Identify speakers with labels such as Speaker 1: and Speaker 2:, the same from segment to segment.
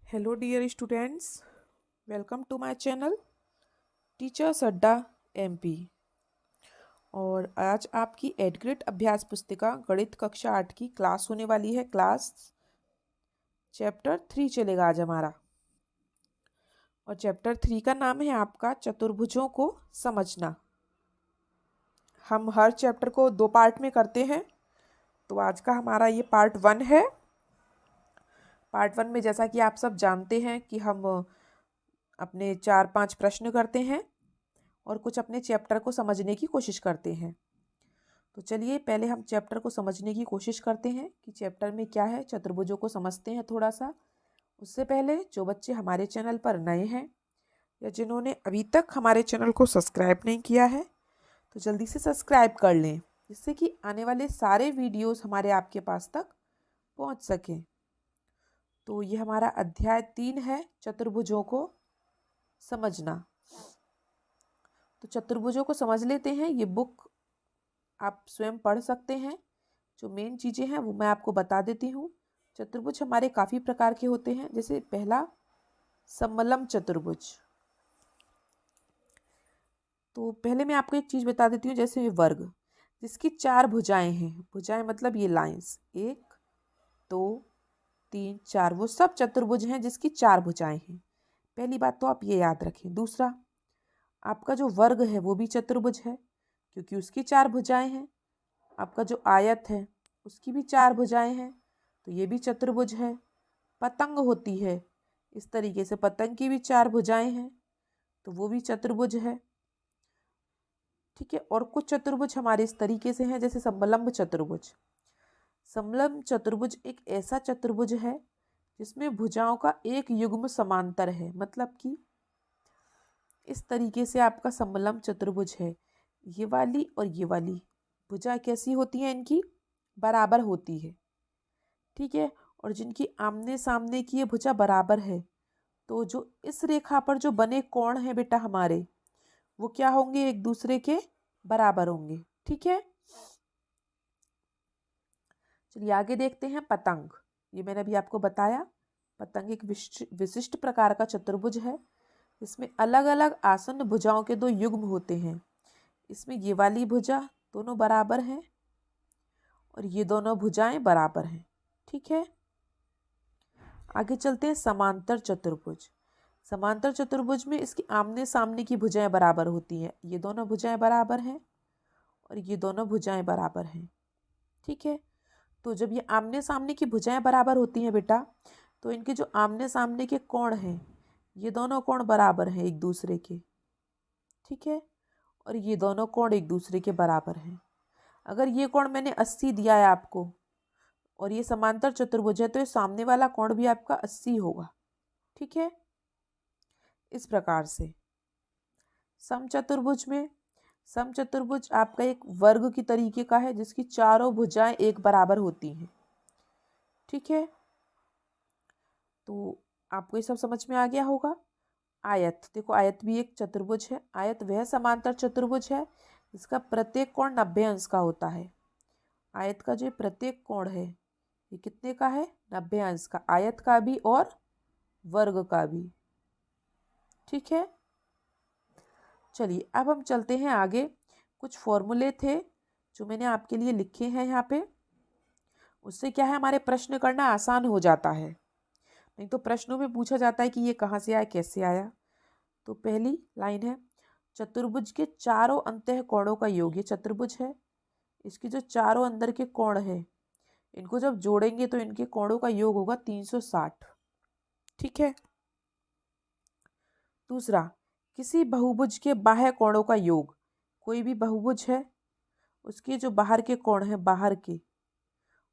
Speaker 1: Hello dear students, welcome to my channel Teachers Adda MP. और आज आपकी एडग्रेड अभ्यास पुस्तिका गणित कक्षा 8 की क्लास होने वाली है। क्लास चैप्टर 3 चलेगा आज हमारा। और चैप्टर 3 का नाम है आपका चतुर्भुजों को समझना। हम हर चैप्टर को 2 पार्ट में करते हैं, तो आज का हमारा ये पार्ट 1 है। पार्ट 1 में जैसा कि आप सब जानते हैं कि हम अपने 4-5 प्रश्न करते हैं और कुछ अपने चैप्टर को समझने की कोशिश करते हैं। तो चलिए पहले हम चैप्टर को समझने की कोशिश करते हैं कि चैप्टर में क्या है, चतुर्भुजों को समझते हैं थोड़ा सा। उससे पहले जो बच्चे हमारे चैनल पर नए हैं या जिन्होंने अभी तक हमारे चैनल को सब्सक्राइब नहीं किया है, तो जल्दी से सब्सक्राइब कर लें, जिससे कि आने वाले सारे वीडियोस हमारे आपके पास तक पहुंच सकें। तो ये हमारा अध्याय 3 है, चतुर्भुजों को समझना। तो चतुर्भुजों को समझ लेते हैं। ये बुक आप स्वयं पढ़ सकते हैं। जो मेन चीज़ें हैं वो मैं आपको बता देती हूँ। चतुर्भुज हमारे काफ़ी प्रकार के होते हैं। जैसे पहला समलम चतुर्भुज। तो पहले मैं आपको एक चीज़ बता देती हूँ, जैसे वर्ग जिसकी 4 भुजाएं हैं। भुजाएं मतलब ये लाइंस, 1 2 3 4, वो सब चतुर्भुज हैं जिसकी 4 भुजाएं हैं। पहली बात तो आप ये याद रखें। दूसरा, आपका जो वर्ग है वो भी चतुर्भुज है क्योंकि उसकी 4 भुजाएं हैं। आपका जो आयत है उसकी भी 4 भुजाएं हैं, तो ये भी चतुर्भुज है। पतंग होती है इस तरीके से, पतंग की भी 4 भुजाएं हैं, तो वो भी चतुर्भुज है। ठीक है। और कुछ चतुर्भुज हमारे इस तरीके से हैं, जैसे समलंब चतुर्भुज। समलंब चतुर्भुज एक ऐसा चतुर्भुज है जिसमें भुजाओं का एक युग्म समांतर है। मतलब कि इस तरीके से आपका समलंब चतुर्भुज है। ये वाली और ये वाली भुजा कैसी होती है, इनकी बराबर होती है। ठीक है। और जिनकी आमने सामने की ये भुजा बराबर है, तो जो इस रेखा पर जो बने कोण हैं बेटा हमारे, वो क्या होंगे, एक दूसरे के बराबर होंगे। ठीक है। चलिए आगे देखते हैं। पतंग, ये मैंने अभी आपको बताया। पतंग एक विशिष्ट प्रकार का चतुर्भुज है। इसमें अलग अलग आसन्न भुजाओं के 2 युग्म होते हैं। इसमें ये वाली भुजा दोनों बराबर हैं और ये दोनों भुजाएं बराबर हैं। ठीक है। आगे चलते हैं। समांतर चतुर्भुज। समांतर चतुर्भुज में इसकी आमने सामने की भुजाएं बराबर होती हैं। ये दोनों भुजाएं बराबर हैं और ये दोनों भुजाएं बराबर हैं। ठीक है। तो जब ये आमने सामने की भुजाएं बराबर होती हैं बेटा, तो इनके जो आमने सामने के कोण हैं, ये दोनों कोण बराबर हैं एक दूसरे के। ठीक है। और ये दोनों कोण एक दूसरे के बराबर हैं। अगर ये कोण मैंने 80 दिया है आपको और ये समांतर चतुर्भुज है, तो ये सामने वाला कोण भी आपका 80 होगा। ठीक है। इस प्रकार से समचतुर्भुज में, समचतुर्भुज आपका एक वर्ग की तरीके का है जिसकी चारों भुजाएं एक बराबर होती हैं। ठीक है। तो आपको ये सब समझ में आ गया होगा। आयत, देखो आयत भी एक चतुर्भुज है। आयत वह समांतर चतुर्भुज है जिसका प्रत्येक कोण 90 अंश का होता है। आयत का जो प्रत्येक कोण है ये कितने का है, 90 अंश का। आयत का भी और वर्ग का भी। ठीक है। चलिए अब हम चलते हैं आगे। कुछ फॉर्मूले थे जो मैंने आपके लिए लिखे हैं यहाँ पे। उससे क्या है, हमारे प्रश्न करना आसान हो जाता है। नहीं तो प्रश्नों में पूछा जाता है कि ये कहाँ से आया, कैसे आया। तो पहली लाइन है, चतुर्भुज के चारों अंतः कोणों का योग। ये चतुर्भुज है, इसकी जो चारों अंदर के कोण है, इनको जब जोड़ेंगे तो इनके कोणों का योग होगा 360। ठीक है। दूसरा, किसी बहुभुज के बाह्य कोणों का योग। कोई भी बहुभुज है, उसके जो बाहर के कोण हैं, बाहर के,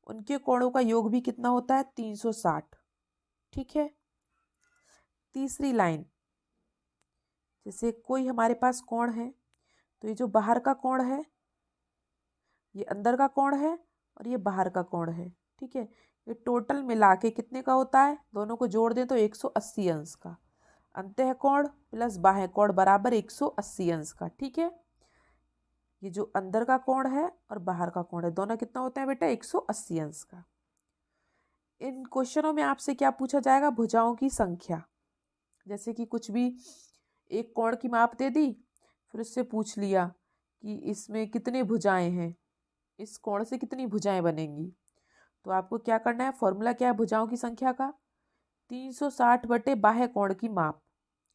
Speaker 1: उनके कोणों का योग भी कितना होता है, 360। ठीक है। तीसरी लाइन, जैसे कोई हमारे पास कोण है, तो ये जो बाहर का कोण है, ये अंदर का कोण है और ये बाहर का कोण है। ठीक है। ये टोटल मिला के कितने का होता है, दोनों को जोड़ दें तो 180 अंश का। अंतः कोण प्लस बाह्य कोण बराबर 180 अंश का। ठीक है। ये जो अंदर का कोण है और बाहर का कोण है, दोनों कितना होता है बेटा, 180 अंश का। इन क्वेश्चनों में आपसे क्या पूछा जाएगा, भुजाओं की संख्या। जैसे कि कुछ भी एक कोण की माप दे दी, फिर उससे पूछ लिया कि इसमें कितने भुजाएं हैं, इस कोण से कितनी भुजाएं बनेंगी। तो आपको क्या करना है, फॉर्मूला क्या है भुजाओं की संख्या का, 360 बटे बाह्य कोण की माप।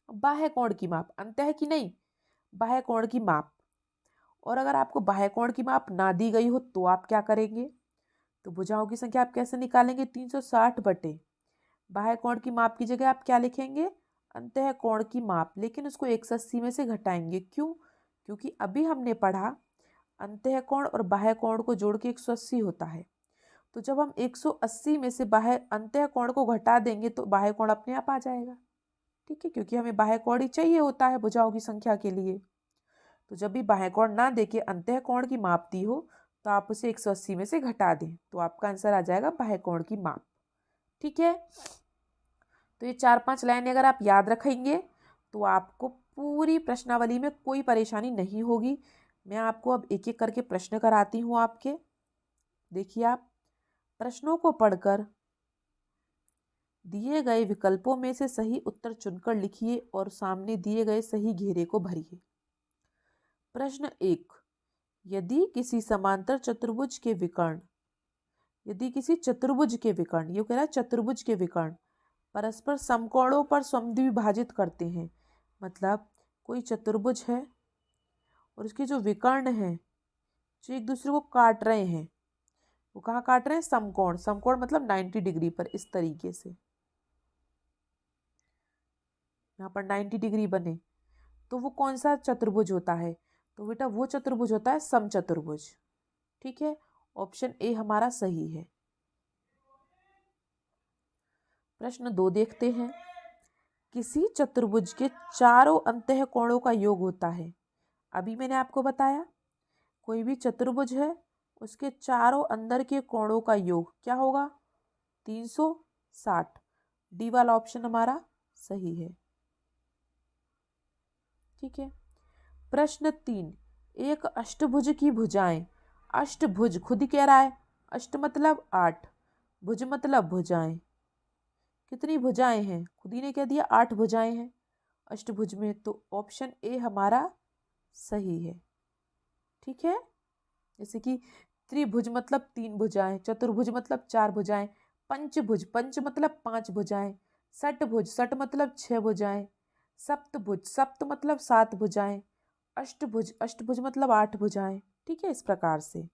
Speaker 1: बाह्य कोण की माप, अंत है कि नहीं, बाह्य कोण की माप। और अगर आपको बाह्य कोण की माप ना दी गई हो तो आप क्या करेंगे, तो भुजाओं की संख्या आप कैसे निकालेंगे, 360 बटे बाह्य कोण की माप की जगह आप क्या लिखेंगे, अंतः कोण की माप, लेकिन उसको 180 में से घटाएंगे। क्यों, क्योंकि अभी हमने पढ़ा अंतः कोण और बाह्य कोण को जोड़ के 180 होता है। तो जब हम 180 में से बाह्य अंतः कोण को घटा देंगे तो बाह्य कोण अपने आप आ जाएगा। ठीक है, क्योंकि हमें बाह्य कोण ही चाहिए होता है भुजाओं की संख्या के लिए। तो जब भी बाह्य कोण ना देके अंतः कोण की माप दी हो तो आप उसे 180 में से घटा दें, तो आपका आंसर आ जाएगा बाह्य कोण की माप। ठीक है, तो ये 4-5 लाइनें अगर आप याद रखेंगे तो आपको पूरी प्रश्नावली में कोई परेशानी नहीं होगी। मैं आपको अब एक एक करके प्रश्न कराती हूँ आपके। देखिए, आप प्रश्नों को पढ़कर दिए गए विकल्पों में से सही उत्तर चुनकर लिखिए और सामने दिए गए सही घेरे को भरिए। प्रश्न 1, यदि किसी समांतर चतुर्भुज के विकर्ण, यदि किसी चतुर्भुज के विकर्ण, ये कह रहा है चतुर्भुज के विकर्ण परस्पर समकोणों पर समद्विभाजित करते हैं, मतलब कोई चतुर्भुज है और उसके जो विकर्ण हैं जो एक दूसरे को काट रहे हैं, वो कहाँ काट रहे हैं, समकोण। समकोण मतलब 90 डिग्री पर, इस तरीके से यहाँ पर 90 डिग्री बने तो वो कौन सा चतुर्भुज होता है, तो बेटा वो चतुर्भुज होता है समचतुर्भुज। ठीक है, ऑप्शन ए हमारा सही है। प्रश्न 2 देखते हैं, किसी चतुर्भुज के चारों अंतः कोणों का योग होता है। अभी मैंने आपको बताया कोई भी चतुर्भुज है उसके चारों अंदर के कोणों का योग क्या होगा, 360। डी वाला ऑप्शन हमारा सही है। ठीक है, प्रश्न 3, एक अष्टभुज की भुजाएं, अष्टभुज खुद ही कह रहा है, अष्ट मतलब 8, भुज मतलब भुजाएं, कितनी भुजाएं हैं, खुद ही ने कह दिया 8 भुजाएं हैं अष्टभुज में, तो ऑप्शन ए हमारा सही है। ठीक है, जैसे कि त्रिभुज मतलब 3 भुजाएं, चतुर्भुज मतलब 4 भुजाएं, पंचभुज, पंच मतलब 5 भुजाएं, षटभुज, षट मतलब 6 भुजाएं, सप्तभुज, सप्त मतलब 7 भुजाएं, अष्टभुज, अष्टभुज मतलब 8 भुजाएं। ठीक है, इस प्रकार से।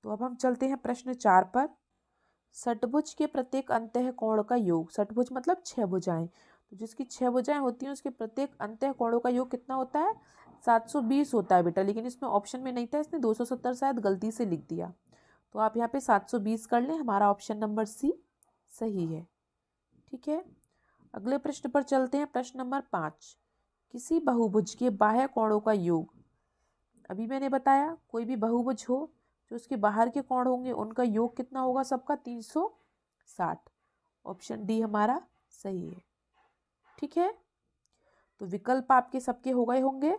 Speaker 1: तो अब हम चलते हैं प्रश्न 4 पर। षटभुज के प्रत्येक अंतः कोण का योग, षटभुज मतलब 6 भुजाएं, तो जिसकी 6 भुजाएं होती हैं उसके प्रत्येक अंतः कोणों का योग कितना होता है, 720 होता है बेटा, लेकिन इसमें ऑप्शन में नहीं था, इसने 270 शायद गलती से लिख दिया, तो आप यहाँ पे 720 कर लें, हमारा ऑप्शन नंबर सी सही है। ठीक है, अगले प्रश्न पर चलते हैं। प्रश्न नंबर 5, किसी बहुभुज के बाह्य कोणों का योग। अभी मैंने बताया कोई भी बहुभुज हो जो उसके बाहर के कोण होंगे उनका योग कितना होगा, सबका 360। ऑप्शन डी हमारा सही है। ठीक है, तो विकल्प आपके सबके हो गए होंगे।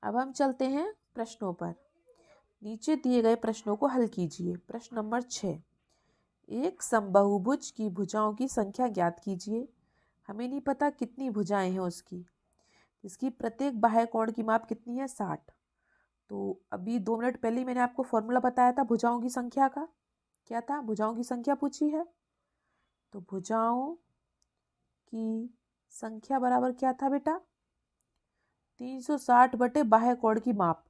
Speaker 1: अब हम चलते हैं प्रश्नों पर। नीचे दिए गए प्रश्नों को हल कीजिए। प्रश्न नंबर 6, एक समबाहुभुज की भुजाओं की संख्या ज्ञात कीजिए। हमें नहीं पता कितनी भुजाएं हैं उसकी, इसकी प्रत्येक बाह्य कोण की माप कितनी है, 60। तो अभी 2 मिनट पहले ही मैंने आपको फॉर्मूला बताया था भुजाओं की संख्या का, क्या था, भुजाओं की संख्या पूछी है, तो भुजाओं की संख्या बराबर क्या था बेटा, 360 बटे बाह्य कोण की माप।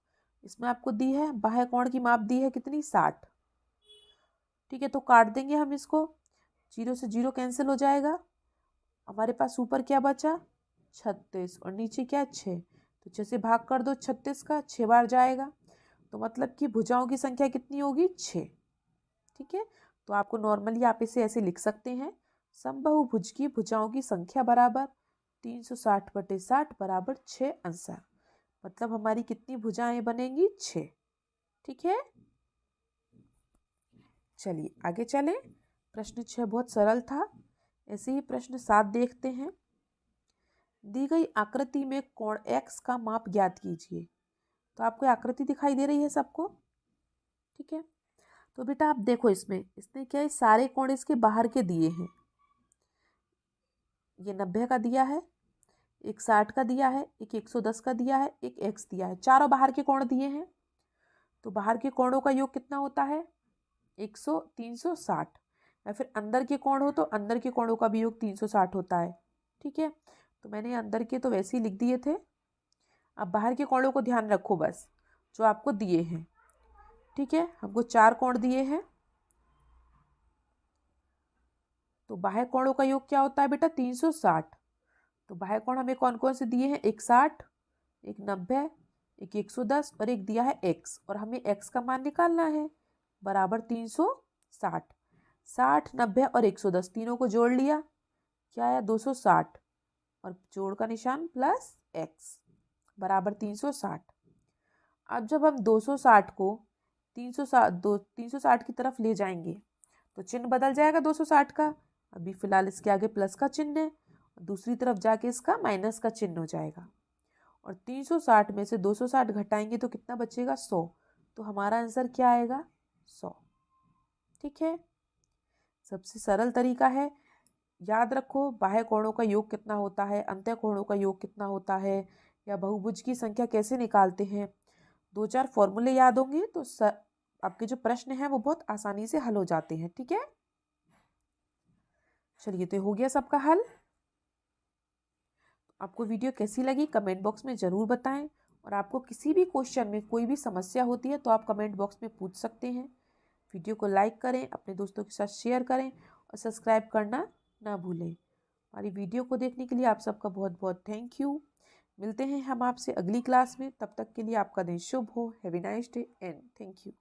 Speaker 1: इसमें आपको दी है बाह्य कोण की माप दी है कितनी, 60। ठीक है, तो काट देंगे हम इसको, 0 से 0 कैंसिल हो जाएगा, हमारे पास ऊपर क्या बचा, 36, और नीचे क्या, 6। तो 6 से भाग कर दो 36 का, 6 बार जाएगा, तो मतलब कि भुजाओं की संख्या कितनी होगी, 6। ठीक है, तो आपको नॉर्मली आप इसे ऐसे लिख सकते हैं, समबाहुभुज की भुजाओं की संख्या बराबर 360 बटे 60 बराबर 6 आंसर, मतलब हमारी कितनी भुजाएं बनेंगी, 6। ठीक है, चलिए आगे चलें। प्रश्न 6 बहुत सरल था, ऐसे ही प्रश्न 7 देखते हैं। दी गई आकृति में कोण x का माप ज्ञात कीजिए। तो आपको आकृति दिखाई दे रही है सबको, ठीक है। तो बेटा आप देखो इसने क्या है, सारे कोण इसके बाहर के दिए हैं। ये 90 का दिया है, एक 60 का दिया है, एक 110 का दिया है, एक x दिया है, चारों बाहर के कोण दिए हैं। तो बाहर के कोणों का योग कितना होता है? 360। या फिर अंदर के कोण हो तो अंदर के कोणों का भी योग 360 होता है। ठीक है, तो मैंने अंदर के तो वैसे ही लिख दिए थे। अब बाहर के कोणों को ध्यान रखो बस, जो आपको दिए हैं। ठीक है, हमको 4 कोण दिए हैं, तो बाह्य कोणों का योग क्या होता है बेटा? 360। तो बाह्य कोण हमें कौन कौन से दिए हैं? एक 60, एक 90, एक 110 और एक दिया है x, और हमें x का मान निकालना है बराबर 360। 60, 90 और 110 तीनों को जोड़ लिया, क्या आया? 260, और जोड़ का निशान प्लस x बराबर 360। अब जब हम 260 को 360 की तरफ ले जाएंगे तो चिन्ह बदल जाएगा 260 का। अभी फिलहाल इसके आगे प्लस का चिन्ह है, दूसरी तरफ जाके इसका माइनस का चिन्ह हो जाएगा। और 360 में से 260 घटाएंगे तो कितना बचेगा? 100। तो हमारा आंसर क्या आएगा? 100। ठीक है, सबसे सरल तरीका है। याद रखो बाह्य कोणों का योग कितना होता है, अंतः कोणों का योग कितना होता है, या बहुभुज की संख्या कैसे निकालते हैं। 2-4 फॉर्मूले याद होंगे तो आपके जो प्रश्न हैं वो बहुत आसानी से हल हो जाते हैं। ठीक है, चलिए तो हो गया सबका हल। आपको वीडियो कैसी लगी कमेंट बॉक्स में ज़रूर बताएं, और आपको किसी भी क्वेश्चन में कोई भी समस्या होती है तो आप कमेंट बॉक्स में पूछ सकते हैं। वीडियो को लाइक करें, अपने दोस्तों के साथ शेयर करें और सब्सक्राइब करना ना भूलें। हमारी वीडियो को देखने के लिए आप सबका बहुत बहुत थैंक यू। मिलते हैं हम आपसे अगली क्लास में, तब तक के लिए आपका दिन शुभ हो। Have a nice day and thank you.